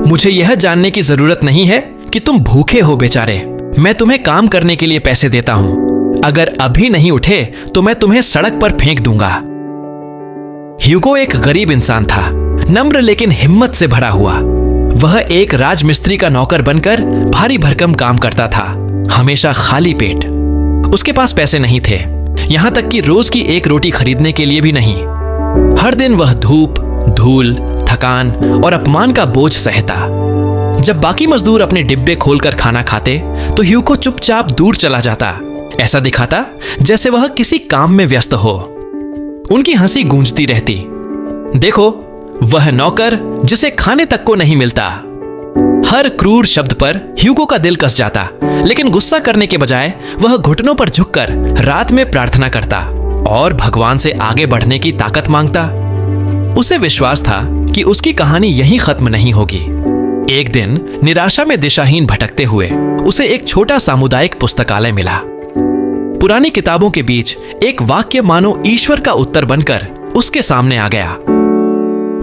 मुझे यह जानने की जरूरत नहीं है कि तुम भूखे हो बेचारे। मैं तुम्हें काम करने के लिए पैसे देता हूं। अगर अभी नहीं उठे तो मैं तुम्हें सड़क पर फेंक दूंगा। ह्यूगो एक गरीब इंसान था, नम्र लेकिन हिम्मत से भरा हुआ। वह एक राजमिस्त्री का नौकर बनकर भारी भरकम काम करता था, हमेशा खाली पेट। उसके पास पैसे नहीं थे, यहां तक कि रोज की एक रोटी खरीदने के लिए भी नहीं। हर दिन वह धूप, धूल, थकान और अपमान का बोझ सहता। जब बाकी मजदूर अपने डिब्बे खोलकर खाना खाते तो ह्यूगो चुपचाप दूर चला जाता, ऐसा दिखाता जैसे वह किसी काम में व्यस्त हो। उनकी हंसी गूंजती रहती। देखो, वह नौकर जिसे खाने तक को नहीं मिलता। हर क्रूर शब्द पर ह्यूगो का दिल कस जाता, लेकिन गुस्सा करने के बजाय वह घुटनों पर झुककर रात में प्रार्थना करता और भगवान से आगे बढ़ने की ताकत मांगता। उसे विश्वास था कि उसकी कहानी यहीं खत्म नहीं होगी। एक दिन निराशा में दिशाहीन भटकते हुए उसे एक छोटा सामुदायिक पुस्तकालय मिला। पुरानी किताबों के बीच एक वाक्य मानो ईश्वर का उत्तर बनकर उसके सामने आ गया।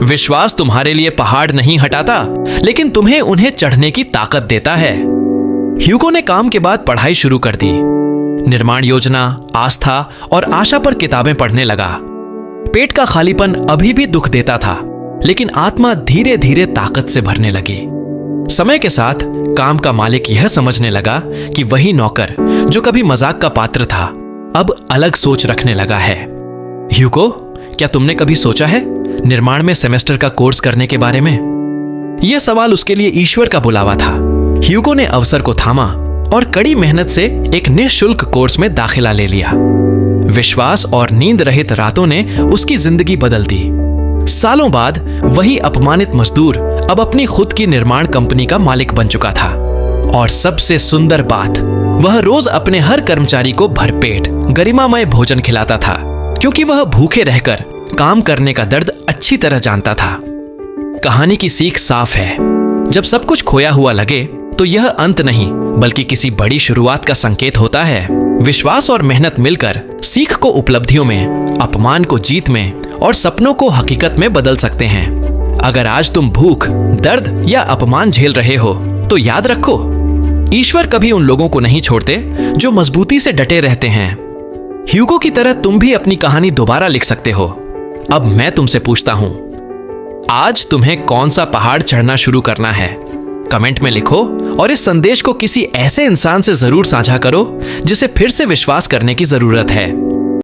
विश्वास तुम्हारे लिए पहाड़ नहीं हटाता, लेकिन तुम्हें उन्हें चढ़ने की ताकत देता है। ह्यूगो ने काम के बाद पढ़ाई शुरू कर दी। निर्माण योजना, आस्था और आशा पर किताबें पढ़ने लगा। पेट का खालीपन अभी भी दुख देता था, लेकिन आत्मा धीरे धीरे ताकत से भरने लगी। समय के साथ काम का मालिक यह समझने लगा कि वही नौकर जो कभी मजाक का पात्र था, अब अलग सोच रखने लगा है। ह्यूगो, क्या तुमने कभी सोचा है निर्माण में सेमेस्टर का कोर्स करने के बारे में? यह सवाल उसके लिए ईश्वर का बुलावा था। ह्यूगो ने अवसर को थामा और कड़ी मेहनत से एक निःशुल्क कोर्स में दाखिला ले लिया। विश्वास और नींद रहित रातों ने उसकी जिंदगी बदल दी। सालों बाद वही अपमानित मजदूर अब अपनी खुद की निर्माण कंपनी का मालिक बन चुका था। और सबसे सुंदर बात, वह रोज अपने हर कर्मचारी को भरपेट गरिमामय भोजन खिलाता था, क्योंकि वह भूखे रहकर काम करने का दर्द अच्छी तरह जानता था। कहानी की सीख साफ है, जब सब कुछ खोया हुआ लगे तो यह अंत नहीं बल्कि किसी बड़ी शुरुआत का संकेत होता है। विश्वास और मेहनत मिलकर सीख को उपलब्धियों में, अपमान को जीत में और सपनों को हकीकत में बदल सकते हैं। अगर आज तुम भूख, दर्द या अपमान झेल रहे हो तो याद रखो, ईश्वर कभी उन लोगों को नहीं छोड़ते जो मजबूती से डटे रहते हैं। ह्यूगो की तरह तुम भी अपनी कहानी दोबारा लिख सकते हो। अब मैं तुमसे पूछता हूं, आज तुम्हें कौन सा पहाड़ चढ़ना शुरू करना है? कमेंट में लिखो और इस संदेश को किसी ऐसे इंसान से जरूर साझा करो जिसे फिर से विश्वास करने की जरूरत है।